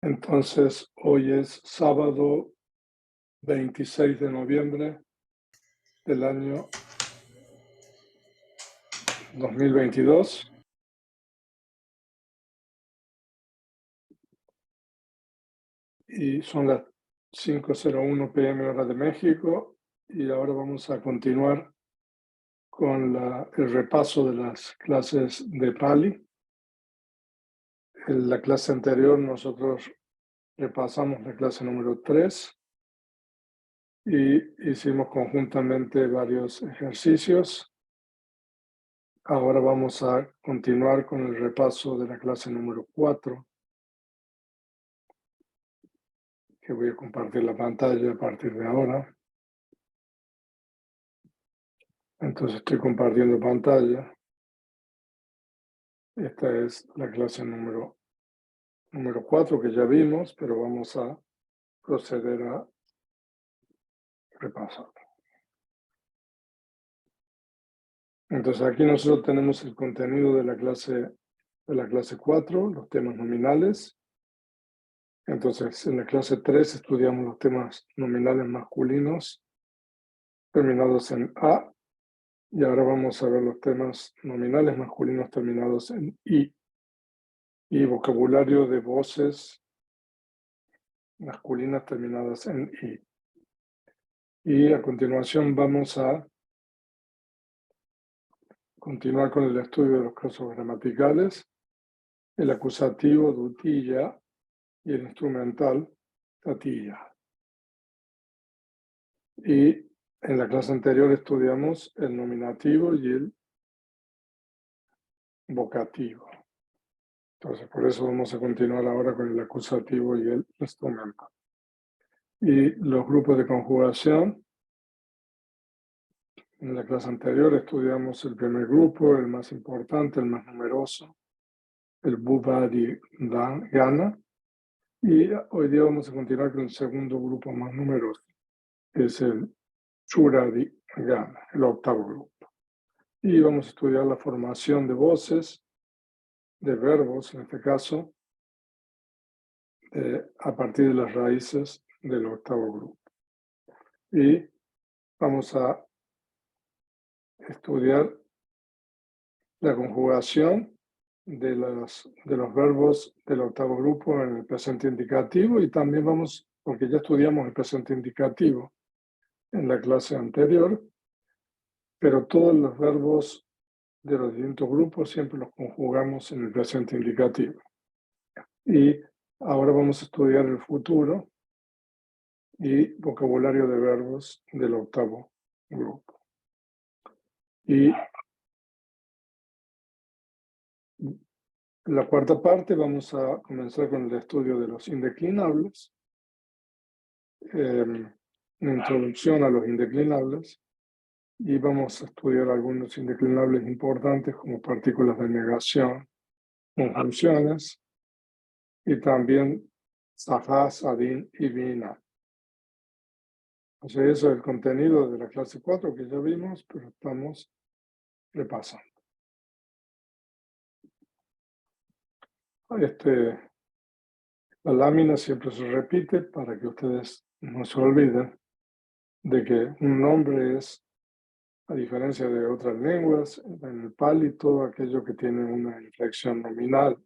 Entonces, hoy es sábado 26 de noviembre del año 2022 y son las 5:01 p.m. hora de México y ahora vamos a continuar con el repaso de las clases de Pali. En la clase anterior nosotros repasamos la clase número 3 y hicimos conjuntamente varios ejercicios. Ahora vamos a continuar con el repaso de la clase número 4, que voy a compartir la pantalla a partir de ahora. Entonces estoy compartiendo pantalla. Esta es la clase número 4 que ya vimos, pero vamos a proceder a repasar. Entonces aquí nosotros tenemos el contenido de la clase 4, los temas nominales. Entonces en la clase 3 estudiamos los temas nominales masculinos terminados en A, y ahora vamos a ver los temas nominales masculinos terminados en I y vocabulario de voces masculinas terminadas en I. Y a continuación vamos a continuar con el estudio de los casos gramaticales, el acusativo dutiya y el instrumental tatiya. Y en la clase anterior estudiamos el nominativo y el vocativo. Entonces, por eso vamos a continuar ahora con el acusativo y el instrumental. Y los grupos de conjugación. En la clase anterior estudiamos el primer grupo, el más importante, el más numeroso, el Bhuvadigana, y hoy día vamos a continuar con el segundo grupo más numeroso, que es el Churadigana, el octavo grupo. Y vamos a estudiar la formación de voces, de verbos en este caso, a partir de las raíces del octavo grupo. Y vamos a estudiar la conjugación de los verbos del octavo grupo en el presente indicativo, y también vamos, porque ya estudiamos el presente indicativo en la clase anterior, pero todos los verbos de los distintos grupos siempre los conjugamos en el presente indicativo. Y ahora vamos a estudiar el futuro y vocabulario de verbos del octavo grupo. Y en la cuarta parte vamos a comenzar con el estudio de los indeclinables, una introducción a los indeclinables, y vamos a estudiar algunos indeclinables importantes como partículas de negación, conjunciones, y también Saha, Sadin y Vina. Entonces eso es el contenido de la clase 4 que ya vimos, pero estamos repasando. La lámina siempre se repite para que ustedes no se olviden de que un nombre es, a diferencia de otras lenguas, en el Pali todo aquello que tiene una inflexión nominal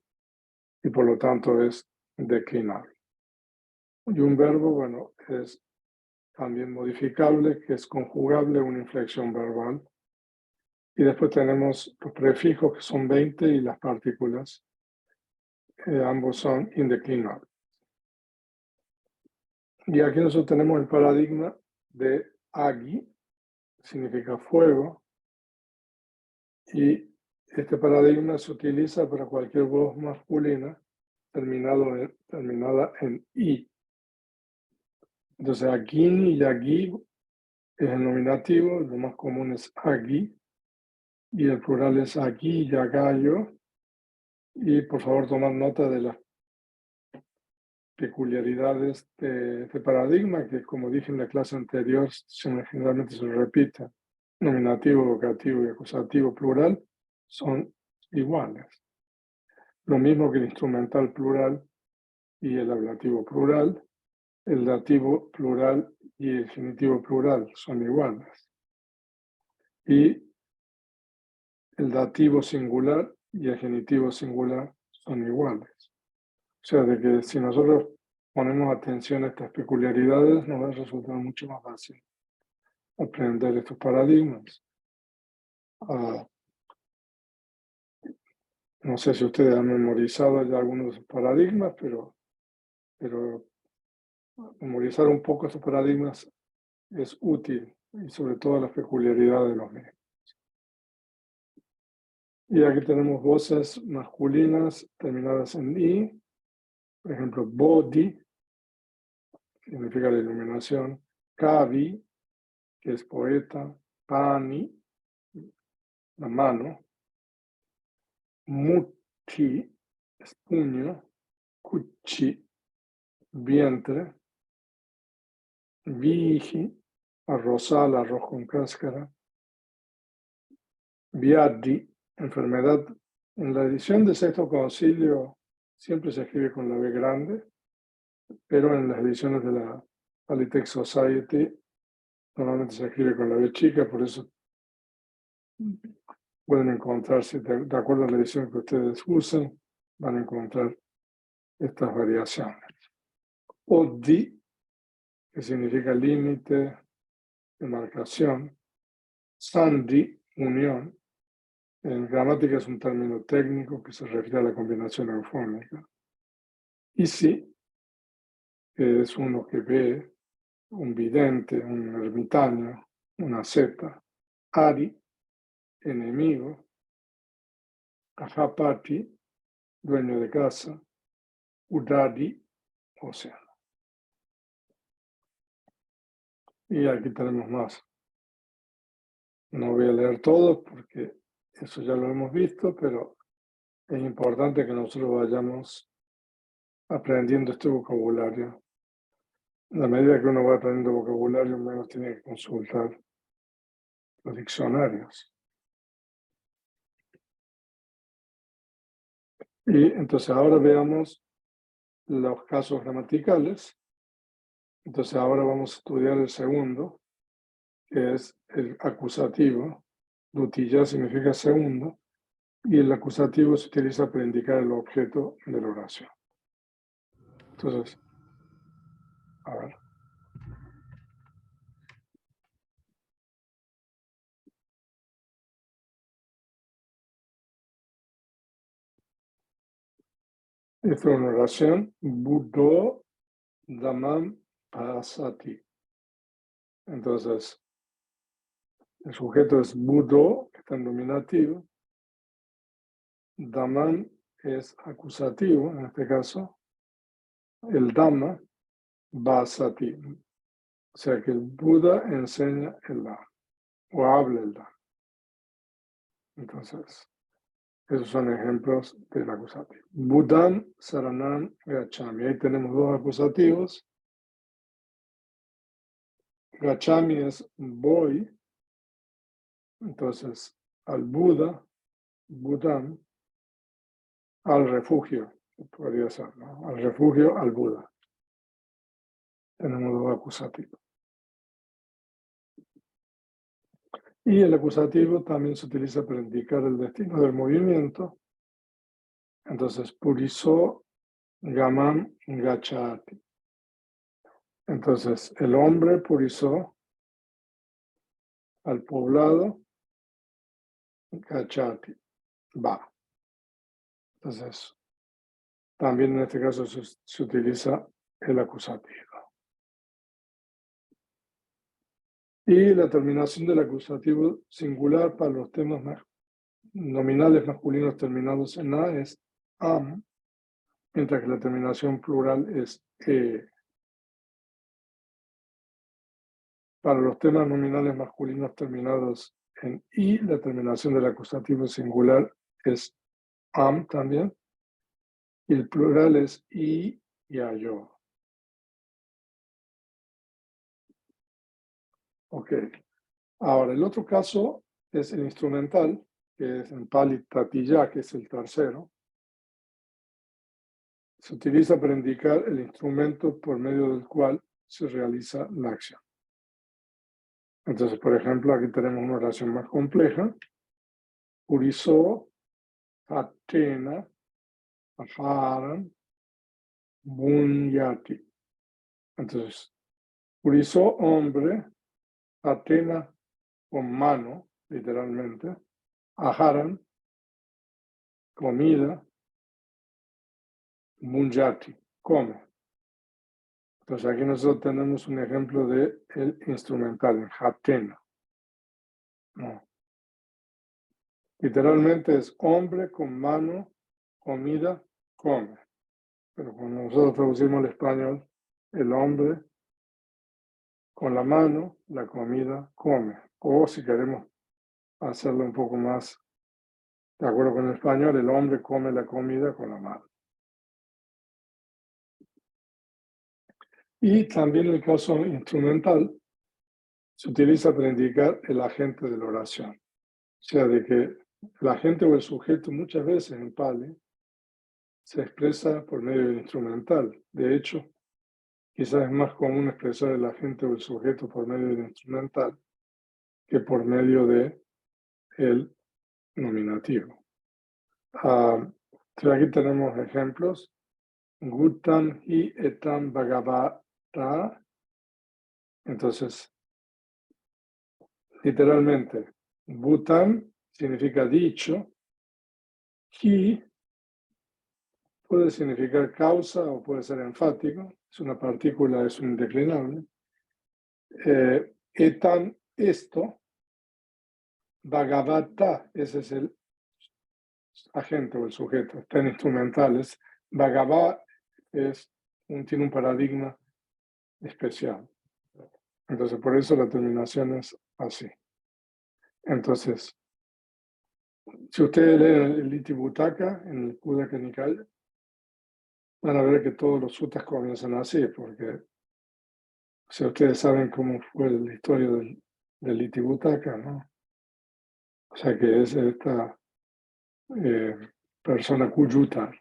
y por lo tanto es declinable. Y un verbo, bueno, es también modificable, que es conjugable, una inflexión verbal. Y después tenemos los prefijos, que son 20, y las partículas, ambos son indeclinables. Y aquí nosotros tenemos el paradigma de Agi, significa fuego, y este paradigma se utiliza para cualquier voz masculina terminada en I. Entonces, Agini y Agi es el nominativo, lo más común es Agi, y el plural es Agi y Agayo. Y por favor, tomad nota de las peculiaridades de este paradigma, que como dije en la clase anterior, generalmente se repite. Nominativo, vocativo y acusativo plural son iguales. Lo mismo que el instrumental plural y el ablativo plural. El dativo plural y el genitivo plural son iguales. Y el dativo singular y el genitivo singular son iguales. O sea, de que si nosotros ponemos atención a estas peculiaridades, nos va a resultar mucho más fácil aprender estos paradigmas. No sé si ustedes han memorizado ya algunos de esos paradigmas, pero memorizar un poco estos paradigmas es útil, y sobre todo las peculiaridades de los mismos. Y aquí tenemos voces masculinas terminadas en I, por ejemplo, bodhi, significa la iluminación, kavi, que es poeta, pani, la mano, muthi, es puño, kuchi, vientre, viji, arrozal, arroz con cáscara, viadi, enfermedad. En la edición de Sexto Concilio siempre se escribe con la B grande, pero en las ediciones de la Polytech Society normalmente se escribe con la B chica, por eso pueden encontrarse, de acuerdo a la edición que ustedes usen, van a encontrar estas variaciones. Odi, que significa límite, demarcación. Sandhi, unión. En gramática es un término técnico que se refiere a la combinación eufónica. Isi, que es uno que ve, un vidente, un ermitaño, una asceta. Ari, enemigo. Ahapati, dueño de casa. Udadi, océano. Y aquí tenemos más. No voy a leer todo porque eso ya lo hemos visto, pero es importante que nosotros vayamos aprendiendo este vocabulario. A la medida que uno va aprendiendo vocabulario, menos tiene que consultar los diccionarios. Y entonces ahora veamos los casos gramaticales. Entonces ahora vamos a estudiar el segundo, que es el acusativo. Dutilla significa segundo, y el acusativo se utiliza para indicar el objeto de la oración. Entonces, a ver. Esta es una oración, Buddho Dhammam Pasati. Entonces, el sujeto es Buddho, que está en nominativo. Dhammam es acusativo, en este caso. El Dhamma, Vasati. O sea que el Buda enseña el Dhamma, o habla el Dhamma. Entonces, esos son ejemplos del acusativo. Buddham Saranam Gacchami. Ahí tenemos dos acusativos. Gacchami es voy. Entonces, al Buda, Buddham, al refugio, podría ser, ¿no? Al refugio, al Buda. Tenemos dos acusativos. Y el acusativo también se utiliza para indicar el destino del movimiento. Entonces, Puriso Gamam Gachati. Entonces, el hombre purizó al poblado Gachati. Va. Entonces, también en este caso se utiliza el acusativo. Y la terminación del acusativo singular para los temas nominales masculinos terminados en A es am, mientras que la terminación plural es e. Para los temas nominales masculinos terminados en I, la terminación del acusativo singular es am también, y el plural es I y ayo. Ok. Ahora, el otro caso es el instrumental, que es en Pali Tatiya, que es el tercero. se utiliza para indicar el instrumento por medio del cual se realiza la acción. Entonces, por ejemplo, aquí tenemos una oración más compleja. Uriso, Atena, Aharan, Bunyati. Entonces, Uriso, hombre, Atena, con mano, literalmente, Aharan, comida, Bunyati, come. Entonces aquí nosotros tenemos un ejemplo de el instrumental, el Hatena. No. Literalmente es hombre con mano, comida, come. Pero cuando nosotros traducimos al español, el hombre con la mano, la comida, come. O si queremos hacerlo un poco más de acuerdo con el español, el hombre come la comida con la mano. Y también el caso instrumental se utiliza para indicar el agente de la oración. O sea, de que el agente o el sujeto muchas veces en Pali se expresa por medio del instrumental. De hecho, quizás es más común expresar el agente o el sujeto por medio del instrumental que por medio de el nominativo. Entonces aquí tenemos ejemplos. Gutam hi etam bhagavata. Entonces, literalmente, Bhutam significa dicho. Hi puede significar causa o puede ser enfático. Es una partícula, es un indeclinable. Etam, esto. Bhagavata, ese es el agente o el sujeto, está en instrumentales. Bhagavá tiene un paradigma especial. Entonces, por eso la terminación es así. Entonces, si ustedes leen el Iti Butaka, en el Kudaka Nikaya, van a ver que todos los suttas comienzan así, porque si ustedes saben cómo fue la historia del Iti Butaka, ¿no? O sea, que es esta persona Kuyuta.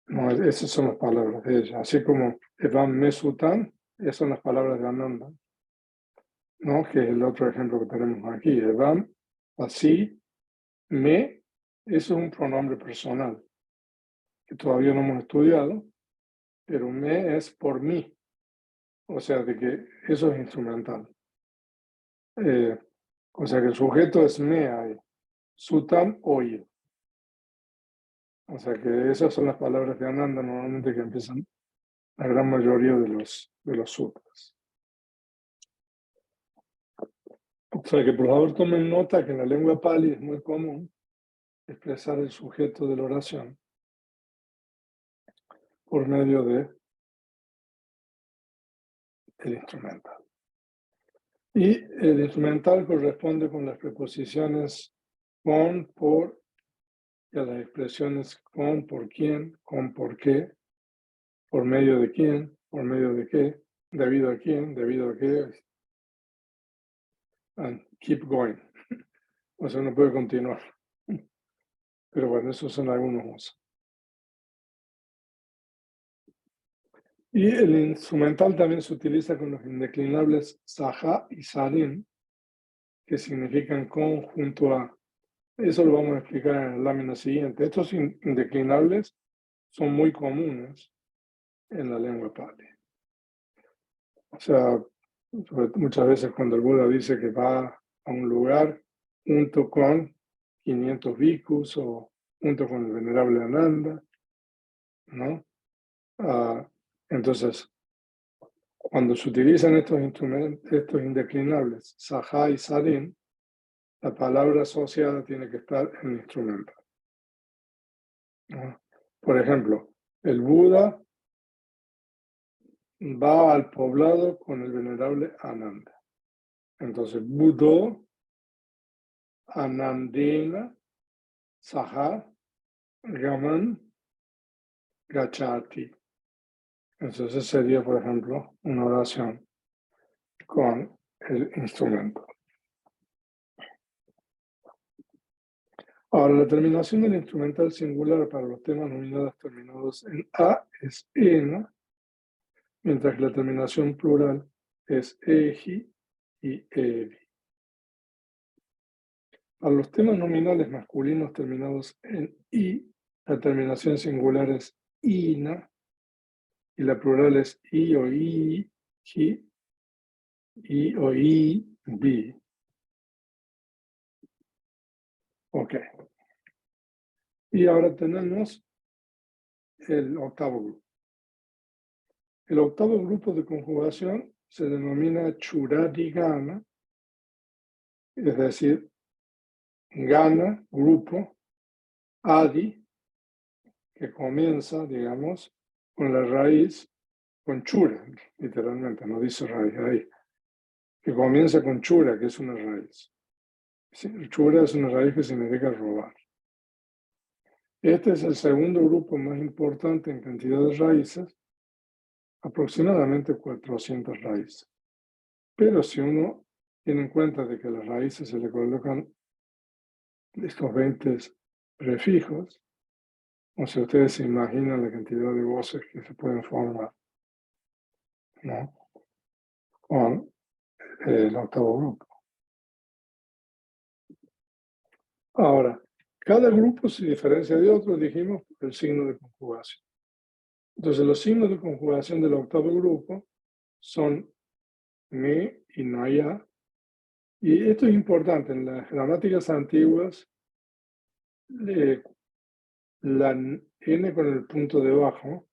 No, esas son las palabras de ella. Así como Evam Mesutan, esas son las palabras de Ananda, ¿no? Que es el otro ejemplo que tenemos aquí. Evam, así, me, eso es un pronombre personal que todavía no hemos estudiado, pero me es por mí. O sea, de que eso es instrumental. O sea, que el sujeto es me ahí. Sutam, oye. O sea, que esas son las palabras de Ananda normalmente que empiezan la gran mayoría de los sutras. O sea que por favor tomen nota que en la lengua pali es muy común expresar el sujeto de la oración por medio del instrumental. Y el instrumental corresponde con las preposiciones con, por, y a las expresiones con, por quién, con, por qué, por medio de quién, por medio de qué, debido a quién, debido a qué, and keep going. O sea, uno puede continuar. Pero bueno, esos son algunos usos. Y el instrumental también se utiliza con los indeclinables saha y sarin, que significan con junto a. Eso lo vamos a explicar en la lámina siguiente. Estos indeclinables son muy comunes en la lengua pali. O sea, muchas veces cuando el Buda dice que va a un lugar junto con 500 bhikkhus o junto con el venerable Ananda, ¿no? Entonces, cuando se utilizan estos indeclinables, saha y sarin, la palabra asociada tiene que estar en el instrumento, ¿no? Por ejemplo, el Buda va al poblado con el venerable Ananda. Entonces, Budo, Anandena, Saha, Gaman, Gachati. Entonces sería, por ejemplo, una oración con el instrumento. Ahora, la terminación del instrumental singular para los temas nominales terminados en A es ena, mientras que la terminación plural es eji y evi. Para los temas nominales masculinos terminados en I, la terminación singular es ina y la plural es i o i, ji, i o i, bi. Ok. Y ahora tenemos el octavo grupo. El octavo grupo de conjugación se denomina churadigana, es decir, gana, grupo, adi, que comienza, digamos, con la raíz, con chura, literalmente, no dice raíz ahí, que comienza con chura, que es una raíz. Chura es una raíz que significa robar. Este es el segundo grupo más importante en cantidad de raíces, aproximadamente 400 raíces. Pero si uno tiene en cuenta de que a las raíces se le colocan estos 20 prefijos, o sea, ustedes se imaginan la cantidad de voces que se pueden formar, ¿no? Con el octavo grupo. Ahora, cada grupo se diferencia de otro, dijimos, por el signo de conjugación. Entonces, los signos de conjugación del octavo grupo son me y naya. Y esto es importante, en las gramáticas antiguas, la n con el punto debajo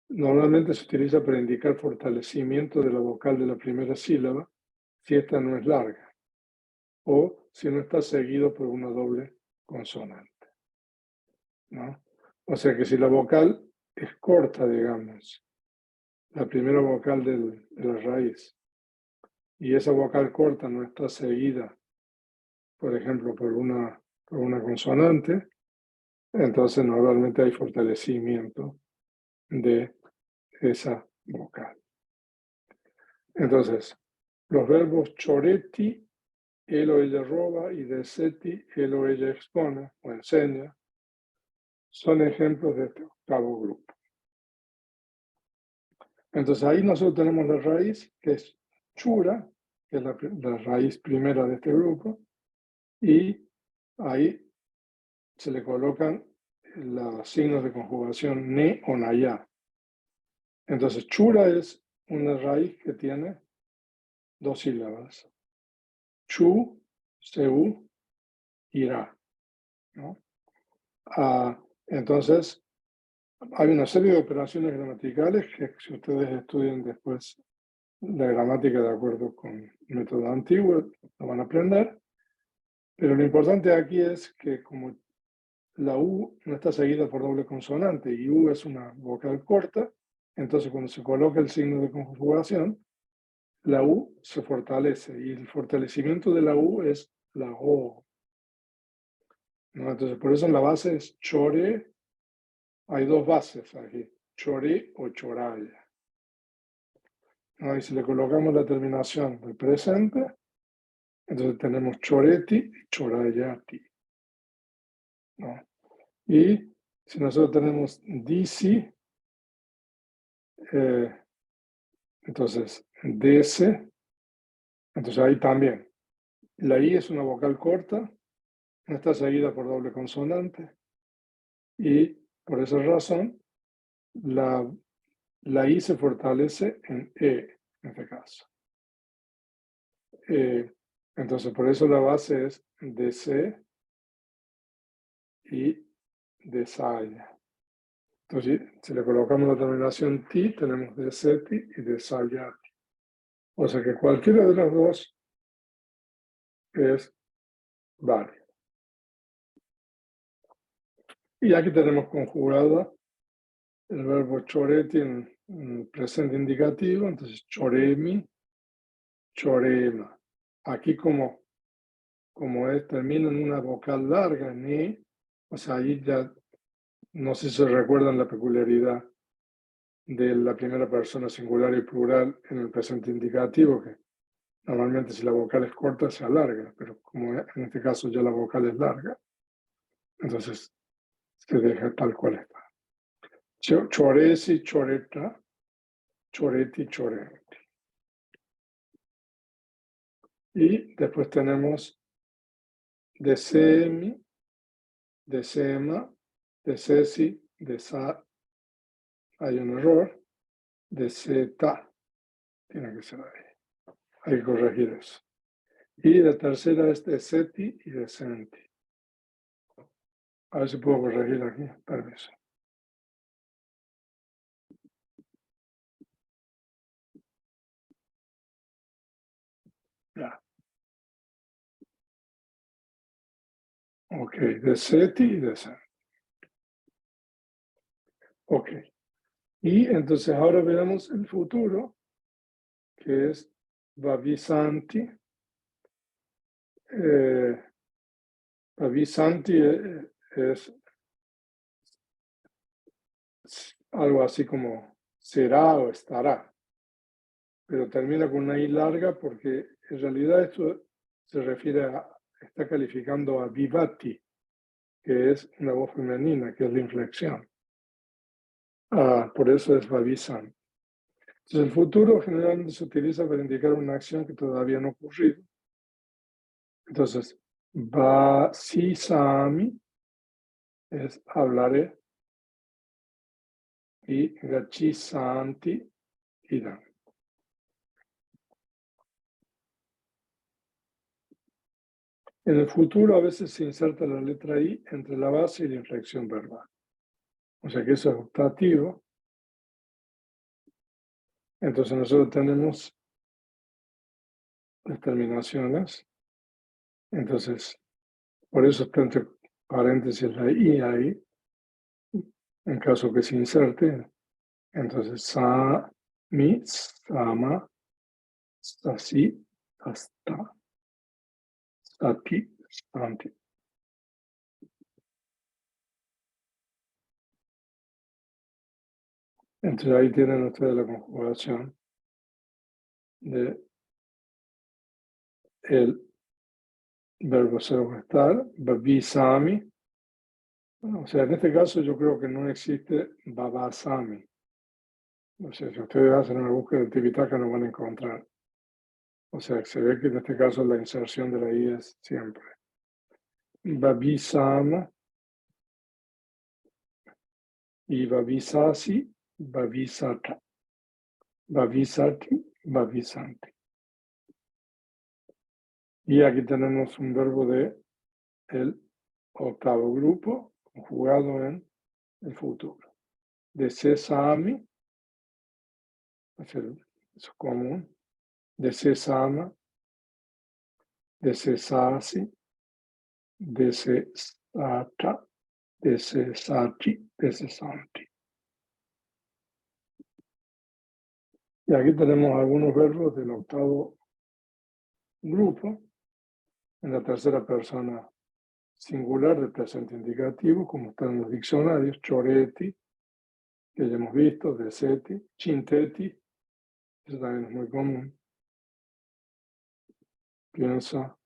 normalmente se utiliza para indicar fortalecimiento de la vocal de la primera sílaba si esta no es larga o si no está seguido por una doble consonante, ¿no? O sea que si la vocal es corta, digamos, la primera vocal de la raíz, y esa vocal corta no está seguida, por ejemplo, por una consonante, entonces normalmente hay fortalecimiento de esa vocal. Entonces, los verbos choreti, él o ella roba, y deceti, él o ella expone o enseña, son ejemplos de este octavo grupo. Entonces ahí nosotros tenemos la raíz, que es chura, que es la raíz primera de este grupo, y ahí se le colocan los signos de conjugación ne o naya. Entonces chura es una raíz que tiene dos sílabas. Chu, seu, irá, ¿no? Entonces, hay una serie de operaciones gramaticales que si ustedes estudian después la gramática de acuerdo con el método antiguo, lo van a aprender. Pero lo importante aquí es que como la U no está seguida por doble consonante y U es una vocal corta, entonces cuando se coloca el signo de conjugación, la U se fortalece y el fortalecimiento de la U es la O, ¿no? Entonces por eso en la base es chore, hay dos bases aquí, chore o choraya, ¿no? Y si le colocamos la terminación del presente, entonces tenemos choreti y chorayati, ¿no? Y si nosotros tenemos disi, entonces dese, entonces ahí también. La I es una vocal corta, no está seguida por doble consonante, y por esa razón la I se fortalece en E, en este caso. Entonces por eso la base es DC y desaya. Entonces, si le colocamos la terminación ti, tenemos deseti y desayati. O sea que cualquiera de las dos es válida. Y aquí tenemos conjugada el verbo choreti en presente indicativo, entonces choremi, chorema. Aquí como termina en una vocal larga, ni, o sea, ahí ya no sé si se recuerdan la peculiaridad de la primera persona singular y plural en el presente indicativo, que Normalmente si la vocal es corta se alarga, pero como en este caso ya la vocal es larga, entonces se deja tal cual está. Choresi, choreta, choreti, chorenti. Y después tenemos desemi, desema, desesi, desa. Hay un error. Deseta. Tiene que ser ahí. Hay que corregir eso. Y la tercera es deseti y desenti. A ver si puedo corregir aquí. Permiso. Ya. Ok, deseti y desenti. Ok. Y entonces ahora veremos el futuro, que es Vavisanti. Vavisanti es algo así como será o estará, pero termina con una I larga porque en realidad esto se refiere a, está calificando a vivati, que es una voz femenina, que es la inflexión. Por eso es vavisan. Entonces el futuro generalmente se utiliza para indicar una acción que todavía no ha ocurrido. Entonces, vasisami es hablaré y gachisanti irán. En el futuro a veces se inserta la letra I entre la base y la inflexión verbal. O sea que eso es optativo. Entonces nosotros tenemos las terminaciones. Entonces, por eso está entre paréntesis la I ahí, en caso que se inserte. Entonces, sa, mi, sama, sasi, hasta, sati, santi. Entonces ahí tienen ustedes la conjugación de el verbo ser o estar, babisami. O sea, en este caso yo creo que no existe babasami. O sea, si ustedes hacen una búsqueda de Tipitaka no van a encontrar. O sea, se ve que en este caso la inserción de la I es siempre. Babisama y babisasi, babisata. Babisati, babisanti. Y aquí tenemos un verbo de el octavo grupo conjugado en el futuro. De sesami, eso es común. De sesama, de sesasi, de sesata, de sesati, de sesanti. Y aquí tenemos algunos verbos del octavo grupo en la tercera persona singular del presente indicativo, como están en los diccionarios, choreti, que ya hemos visto, deseti, chinteti, eso también es muy común. Piensa,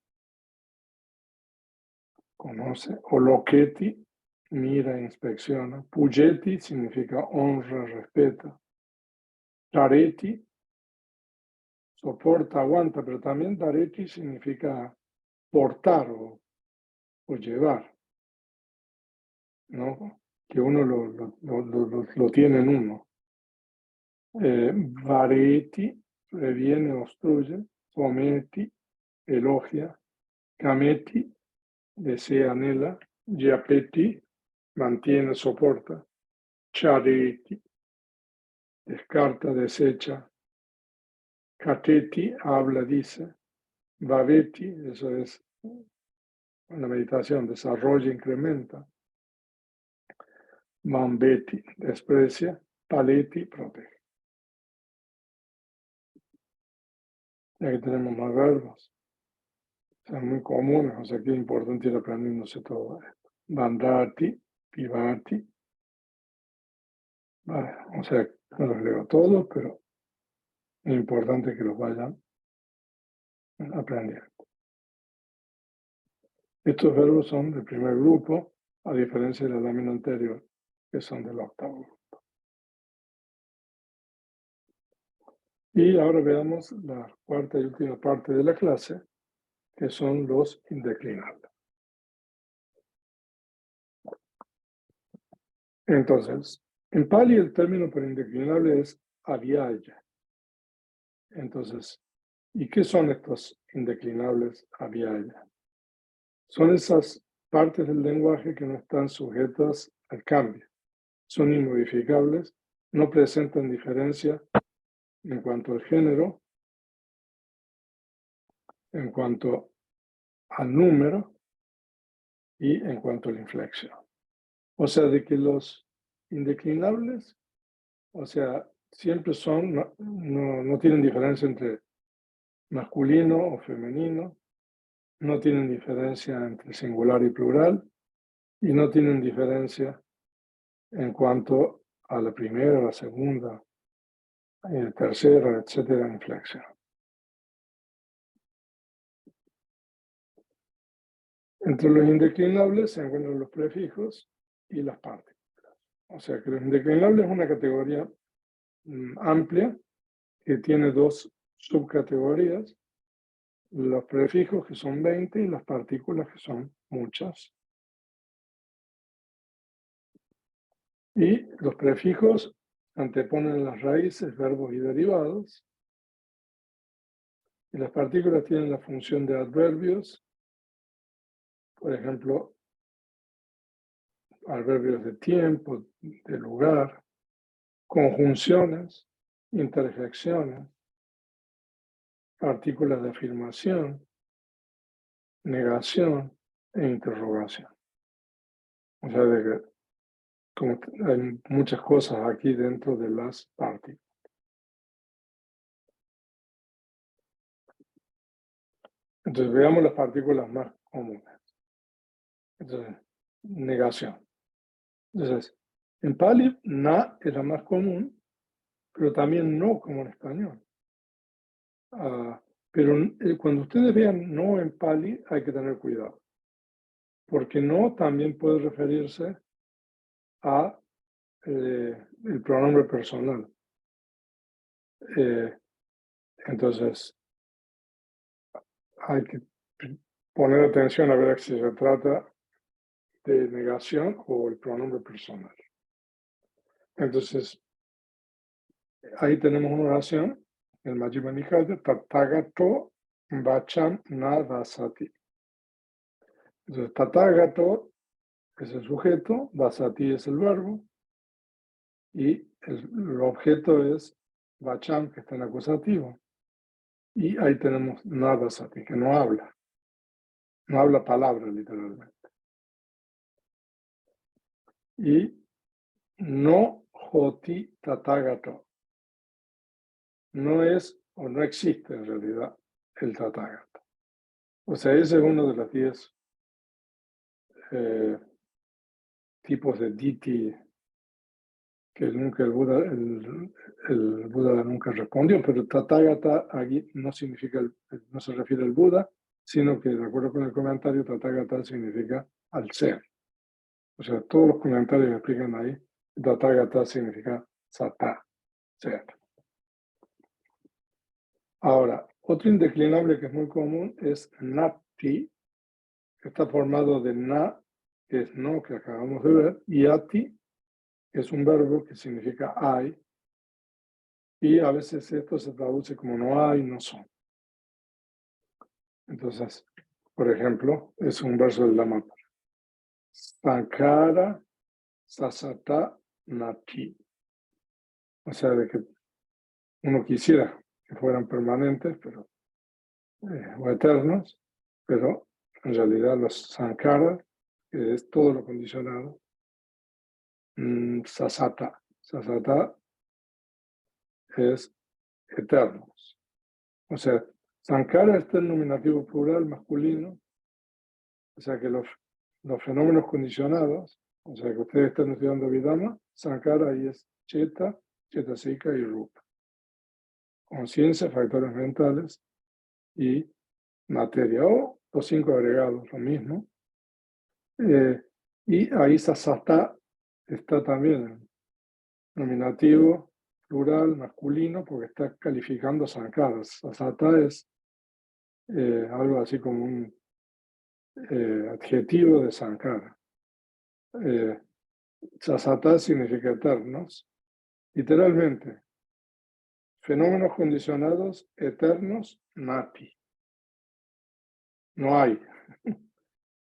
conoce, oloqueti, mira e inspecciona. Pujeti significa honra, respeta. Tareti, soporta, aguanta, pero también tareti significa portar o llevar, ¿no? Que uno lo tiene en uno. Vareti, previene, obstruye. Fometi, elogia. Cameti, desea, anhela. Yapeti, mantiene, soporta. Chareti, descarta, desecha. Cateti, habla, dice. Vaveti, eso es una meditación, desarrolla, incrementa. Mambeti, desprecia. Paleti, protege. Y aquí tenemos más verbos. Son muy comunes, o sea que es importante ir aprendiéndose todo esto. Bandati, pivati. Vale, o sea, no los leo todos, pero es importante que los vayan aprendiendo. Estos verbos son del primer grupo, a diferencia de la lámina anterior, que son del octavo grupo. Y ahora veamos la cuarta y última parte de la clase, que son los indeclinables. Entonces, en Pali el término para indeclinable es avyaya. Entonces, ¿y qué son estos indeclinables avyaya? Son esas partes del lenguaje que no están sujetas al cambio. Son inmodificables, no presentan diferencia en cuanto al género, en cuanto al número y en cuanto a la inflexión. O sea, de que los indeclinables, o sea, siempre son, no tienen diferencia entre masculino o femenino, no tienen diferencia entre singular y plural, y no tienen diferencia en cuanto a la primera, la segunda, tercera, etcétera, inflexión. Entre los indeclinables se encuentran los prefijos y las partículas. O sea que los indeclinables es una categoría amplia que tiene dos subcategorías, los prefijos que son 20 y las partículas que son muchas. Y los prefijos anteponen las raíces, verbos y derivados. Y las partículas tienen la función de adverbios, por ejemplo, adverbios de tiempo, de lugar, conjunciones, interjecciones, partículas de afirmación, negación e interrogación. O sea, de que como hay muchas cosas aquí dentro de las partículas. Entonces veamos las partículas más comunes. Entonces, negación. Entonces, en Pali, na es la más común, pero también no como en español. Pero cuando ustedes vean no en Pali, hay que tener cuidado. Porque no también puede referirse a el pronombre personal. Entonces, hay que poner atención a ver si se trata de negación o el pronombre personal. Entonces, ahí tenemos una oración, el Majjhima Nikaya, Tathagato Vacham Na Vasati. Entonces, Tathagato es el sujeto, Vasati es el verbo, y el objeto es Vacham, que está en acusativo. Y ahí tenemos Na Vasati, que no habla palabra literalmente. Y no Joti Tathagato. No es o no existe en realidad el Tathagata. O sea, ese es uno de los 10 tipos de Diti que nunca el Buda nunca respondió, pero Tathagata aquí no significa, no se refiere al Buda, sino que de acuerdo con el comentario, Tathagata significa al ser. O sea, todos los comentarios explican ahí, Tathagata significa Sata, ser. Ahora, otro indeclinable que es muy común es Nati, que está formado de Na, que es no, que acabamos de ver, y Ati, que es un verbo que significa hay, y a veces esto se traduce como no hay, no son. Entonces, por ejemplo, es un verso del Dhammapada. Sankara Sasata Nati. O sea, de que uno quisiera que fueran permanentes, pero o eternos, pero en realidad los Sankara, que es todo lo condicionado, Sasata. Sasata es eternos. O sea, Sankara está en nominativo plural masculino, o sea que los fenómenos condicionados, o sea que ustedes están estudiando Vidama, Sankara ahí es Cheta, Chetasika y Rupa. Conciencia, factores mentales y materia, o los 5 agregados, lo mismo. Y ahí sasata está también en nominativo, plural, masculino, porque está calificando sankara. Sasata es algo así como un adjetivo de sankara. Sasata significa eternos. Literalmente, fenómenos condicionados eternos, nati. No hay.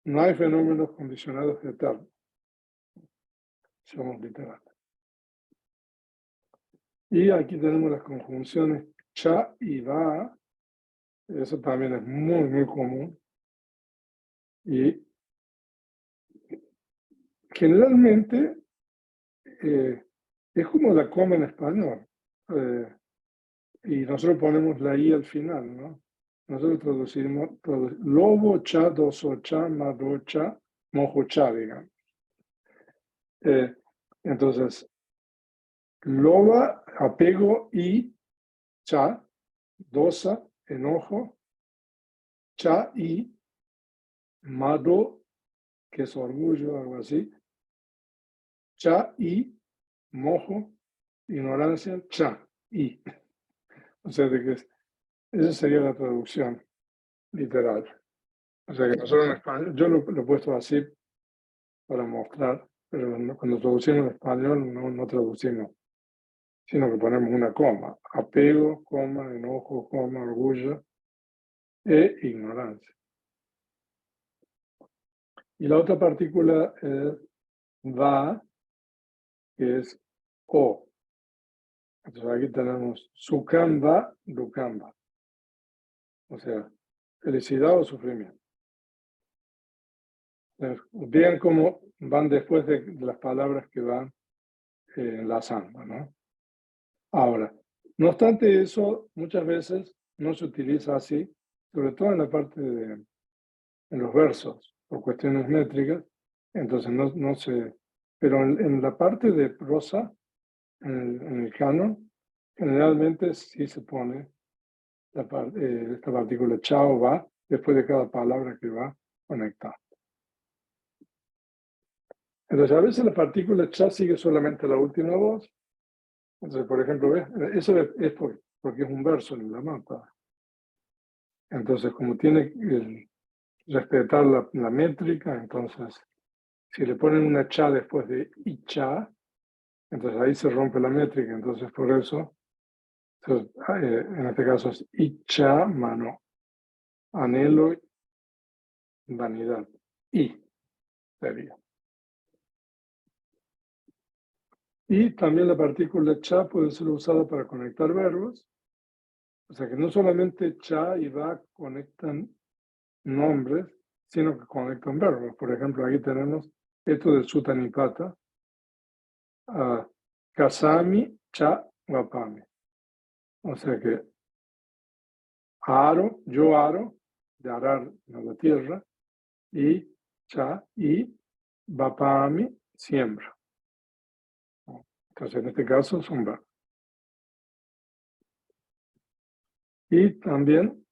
No hay fenómenos condicionados eternos. Somos literales. Y aquí tenemos las conjunciones cha y va. Eso también es muy, muy común. Y generalmente es como la coma en español. Y nosotros ponemos la i al final, ¿no? Nosotros traducimos lobo, cha, doso, cha, mado, cha, mojo, cha, digamos. Entonces, loba, apego y cha, dosa, enojo, cha y mado, que es orgullo, algo así, cha y mojo, ignorancia, cha y. O sea, de que esa sería la traducción literal. O sea que nosotros en español, yo lo he puesto así para mostrar, pero cuando traducimos en español no traducimos, sino que ponemos una coma. Apego, coma, enojo, coma, orgullo e ignorancia. Y la otra partícula es va, que es o. Entonces aquí tenemos sukamba, dukamba. O sea, felicidad o sufrimiento. Vean cómo van después de las palabras que van enlazando, ¿no? Ahora, no obstante eso, muchas veces no se utiliza así, sobre todo en la parte en los versos, por cuestiones métricas, entonces no se... Pero en la parte de prosa, en el canon, generalmente sí se pone esta partícula chao va después de cada palabra que va conectada. Entonces, a veces la partícula cha sigue solamente la última voz. Entonces, por ejemplo, ¿ves? Eso es porque es un verso en la nota. Entonces, como tiene que respetar la métrica, entonces, si le ponen una cha después de icha, entonces ahí se rompe la métrica. Entonces, por eso, en este caso es icha, mano, anhelo, vanidad. Y sería. Y también la partícula cha puede ser usada para conectar verbos. O sea que no solamente cha y va conectan nombres, sino que conectan verbos. Por ejemplo, aquí tenemos esto de Sutanipata, Kasami, cha, vapami. O sea que aro, yo aro, de arar en la tierra, y cha, y vapami, siembra. Entonces, en este caso son verbos. Y también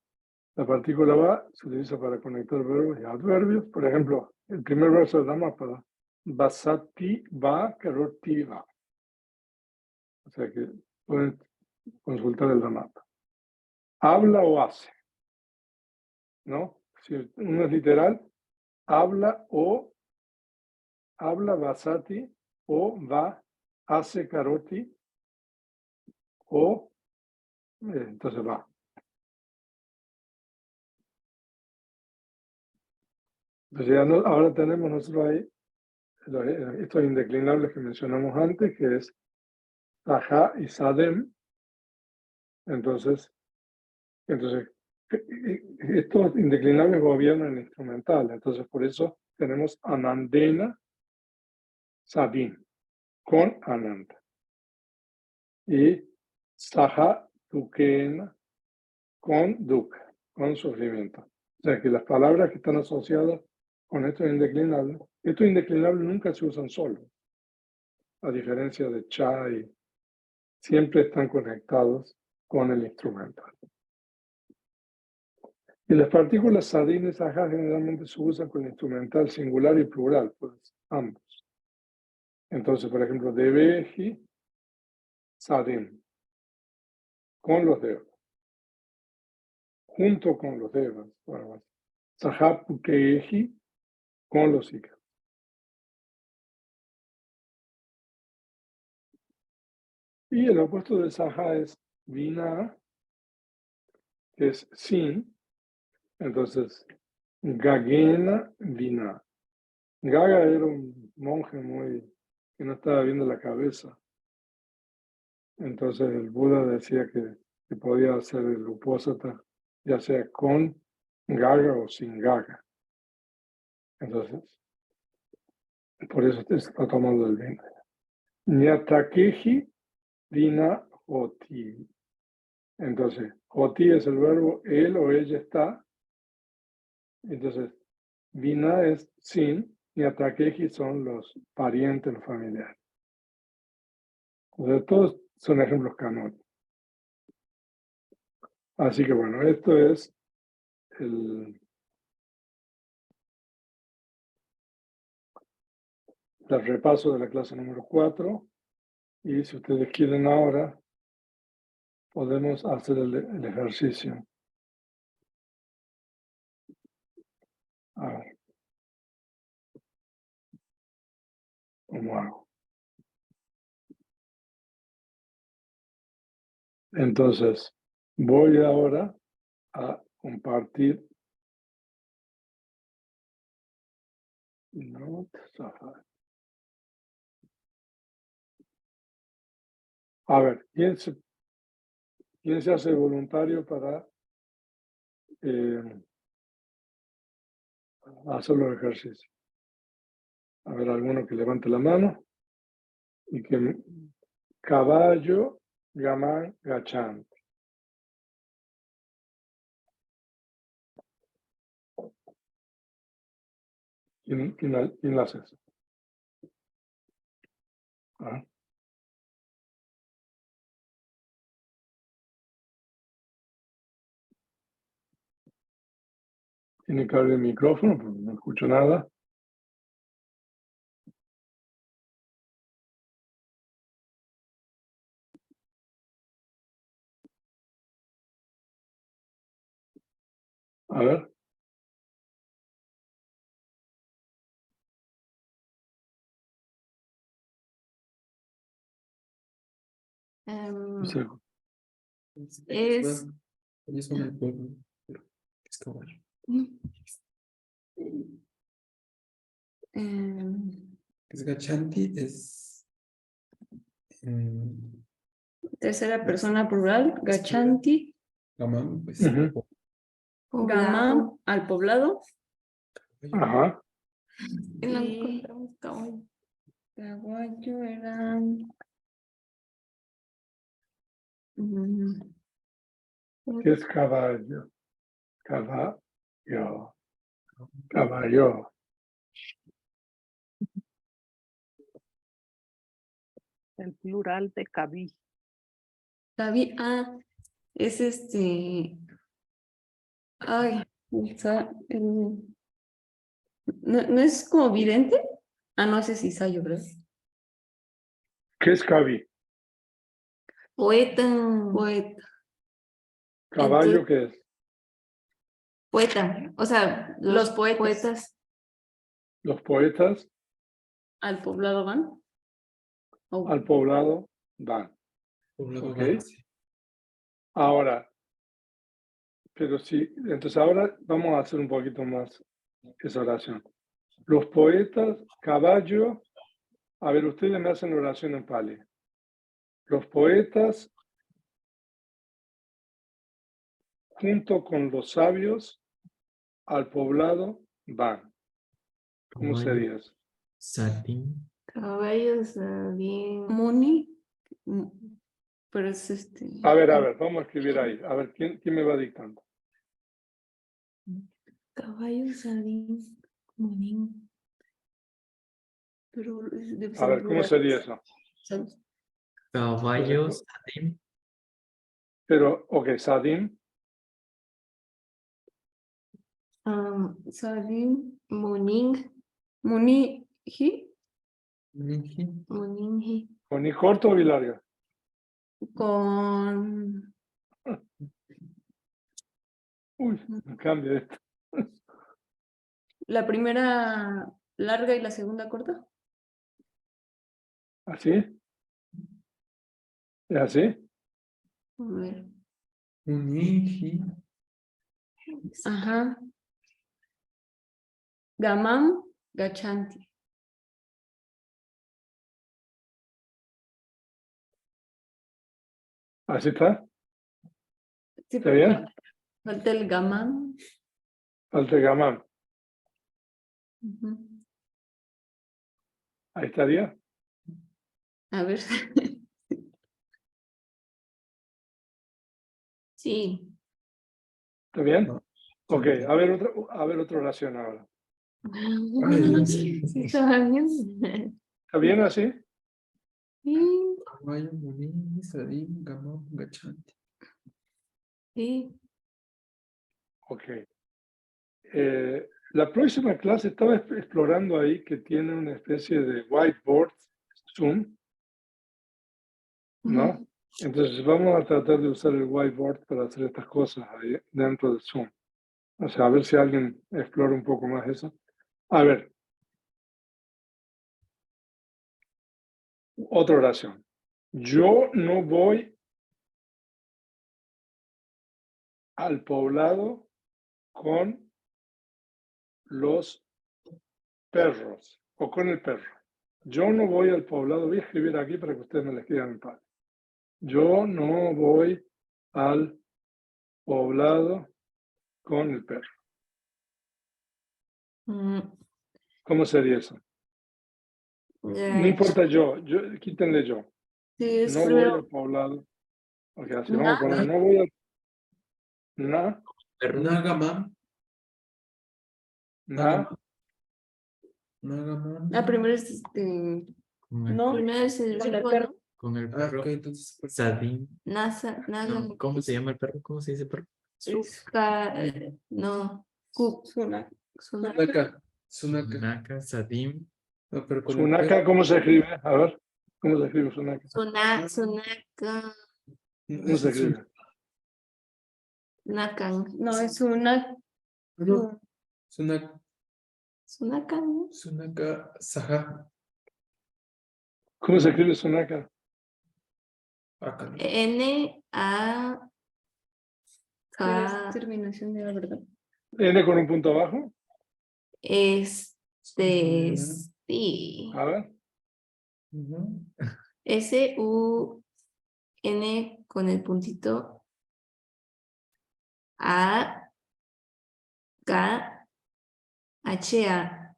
la partícula va se utiliza para conectar verbos y adverbios. Por ejemplo, el primer verso de Dhammapada, Vasati va, karoti va. O sea que pueden consultar el Dhammapada. Habla o hace, ¿no? Si uno es literal, habla Vasati, o va, hace karoti, o entonces va. Entonces ya ahora tenemos nosotros ahí estos indeclinables que mencionamos antes, que es Saha y Sadem. Entonces, estos indeclinables gobiernan el instrumental. Entonces, por eso tenemos Anandena Sadim, con Ananda. Y Saha Dukena, con Dukkha, con sufrimiento. O sea que las palabras que están asociadas con estos indeclinables nunca se usan solos, a diferencia de Cha, y siempre están conectados con el instrumental. Y las partículas sadin y sajá generalmente se usan con instrumental singular y plural, pues ambos. Entonces, por ejemplo, debeji, sadin, con los dedos, junto con los dedos. Bueno, sajá pukeji, con los hígados. Y el opuesto de sajá es vina, que es sin. Entonces, gagena vina. Gaga era un monje que no estaba viendo la cabeza. Entonces el Buda decía que podía hacer el upósata, ya sea con gaga o sin gaga. Entonces, por eso está tomando el vino. Nyatakeji vina hoti. Entonces, hoti es el verbo él o ella está. Entonces, vina es sin, nyatakeji son los parientes, los familiares. O sea, todos son ejemplos canónicos. Así que bueno, esto es el repaso de la clase número 4. Y si ustedes quieren ahora, podemos hacer el ejercicio. A ver, ¿cómo hago? Entonces, voy ahora a compartir. A ver, ¿quién se hace voluntario para hacer los ejercicios? A ver, alguno que levante la mano y que caballo, gamán, gachán. ¿Quién la hace eso? ¿Ah? Tiene que abrir el micrófono porque no escucho nada. A ver. Es ellos son el pueblo, pero es caballo. Es Gachanti, es Tercera persona plural, Gachanti. Gamán, pues Gamán al poblado. Ajá. Y caballo era. ¿Qué es caballo? Caballo. Caballo. El plural de cabí. Es Ay, ¿no es como vidente? No ese es Isayo, ¿verdad? ¿Qué es cabi? Poeta. ¿Caballo Entonces, qué es? poeta. O sea, los poetas Los poetas al poblado van. al poblado van. poblado ¿Ok? base. Ahora, pero sí, entonces ahora vamos a hacer un poquito más esa oración. Los poetas, caballo, a ver, ustedes me hacen oración en pali. Los poetas, junto con los sabios, al poblado van. ¿Cómo sería eso? Satín. Caballos bien. Muni. Pero es A ver, vamos a escribir ahí. A ver, ¿quién me va dictando? Caballos Sadín. Munín. Pero debe A ser ver, ¿cómo sería eso? Caballo, Satín. Pero, ok, Sadim. Sadim, Muning, Munihi, Ninji. Muningi, ¿Con I corto o I larga? con Uy, me cambia esto. la primera larga y la segunda corta. ¿Así? ¿Es así? A ver. Un ninji. Ajá. Gamam, Gachanti. ¿Así está? Sí, ¿Está bien? falta el Gamam. Falta el gamam. Ujú. Ahí estaría. A ver. Sí. ¿Está bien? No. Ok, a ver otra oración ahora. Sí, está bien. ¿Está bien así? Sí, Caballo, Muninji, Sadim, Gamam, Gachanti. sí. Ok. La próxima clase estaba explorando ahí que tiene una especie de whiteboard Zoom, ¿no? Ujú. Entonces vamos a tratar de usar el whiteboard para hacer estas cosas ahí dentro del Zoom. O sea, a ver si alguien explora un poco más eso. A ver, otra oración. Yo no voy al poblado con los perros o con el perro. Yo no voy al poblado, voy a escribir aquí para que ustedes me lo escriban en paz. Yo no voy al poblado con el perro. Mm, ¿Cómo sería eso? No ya. importa quítenle yo. Sí, es No voy al primero. poblado. Ok, así vamos a Na, poner, no voy al na, Nagamam. na, Nagamam. primero es no, primero es el verbo, ¿no? Con el Ah, perro. ok, entonces. Sadim. Nada. No, ¿cómo se llama el perro? ¿Cómo se dice perro? No. Sunaka. Sunaka. Sunaka. Naka, Sadim. No, pero con el sunaca, perro. ¿cómo se escribe? A ver, ¿cómo se escribe sunaca? Sunaka. ¿Cómo se escribe? Nakan. No, es una. No, Sunaka. Sunakan. Sunaka. Saha. ¿Cómo se escribe sunaca? Acá. N-A. K. Terminación de la verdad. ¿N con un punto abajo? Sí. A ver, Ujú. S-U-N con el puntito. A-K-H-A.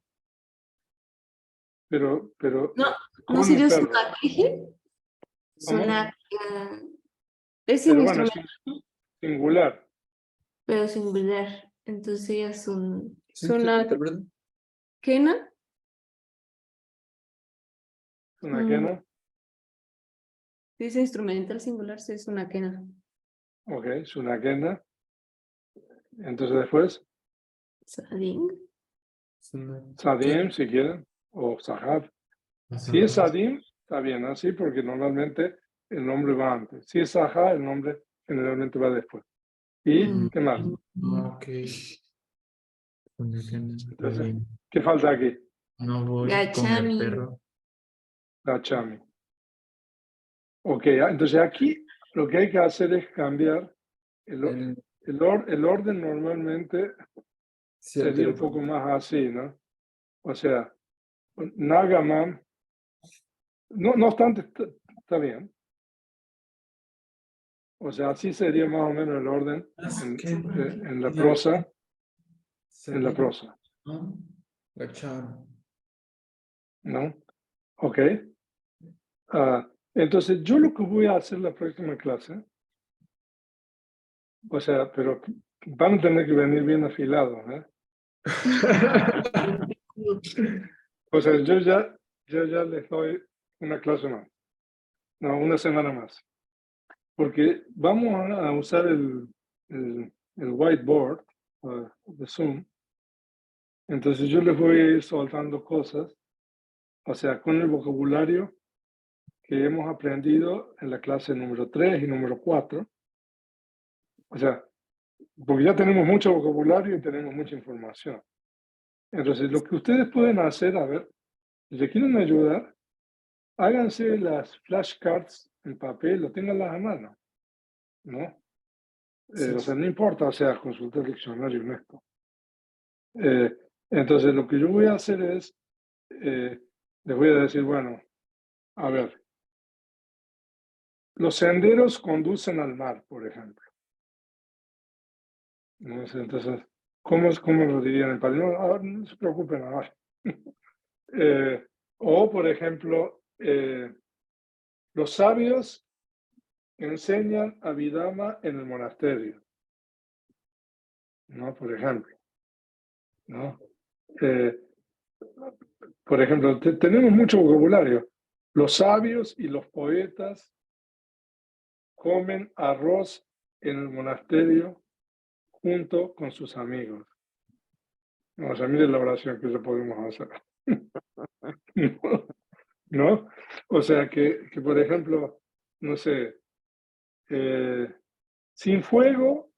pero No, no con el sería perro. Sunake. ¿Cómo? Sunaka. Es Pero un bueno, es instrumento, un singular. pero singular. Entonces ya es un. Sí, ¿verdad? ¿Kena? Sunaquena. Si es instrumental singular, sí es una quena. Ok, sunaquena. Entonces después, Sading. Sunaka. Sadim, si quieren, o Sahab. Si es Sadim, está bien, así porque normalmente el nombre va antes. Si es Sahab, el nombre generalmente va después. ¿Y qué más? Ok. Entonces, ¿qué falta aquí? No voy con Gachami. el perro. La chami. Ok, entonces aquí lo que hay que hacer es cambiar El el orden normalmente sería un poco más así, ¿no? O sea, Nagamam, no obstante, está bien. O sea, así sería más o menos el orden en la prosa. En la prosa, Gacham. ¿no? Ok. Entonces, yo lo que voy a hacer la próxima clase, o sea, pero van a tener que venir bien afilados, ¿eh? O sea, yo ya les doy una clase más, no, una semana más, porque vamos a usar el whiteboard de Zoom Entonces yo les voy a ir soltando cosas, o sea, con el vocabulario que hemos aprendido en la clase número 3 y número 4. O sea, porque ya tenemos mucho vocabulario y tenemos mucha información. Entonces, lo que ustedes pueden hacer, a ver, si se quieren ayudar, háganse las flashcards en papel, lo tenganlas a mano, ¿no? O sea, no importa, o sea, consultar el diccionario en esto. Entonces, lo que yo voy a hacer es, les voy a decir, bueno, a ver, los senderos conducen al mar, por ejemplo. ¿No? Entonces, ¿cómo lo dirían en español? No se preocupen ahora. O, por ejemplo, los sabios enseñan a Vidama en el monasterio, ¿no? Por ejemplo, ¿no? Por ejemplo, tenemos mucho vocabulario. Los sabios y los poetas comen arroz en el monasterio junto con sus amigos. No, o sea, miren la oración que ya podemos hacer. ¿No? O sea, que por ejemplo, no sé, sin fuego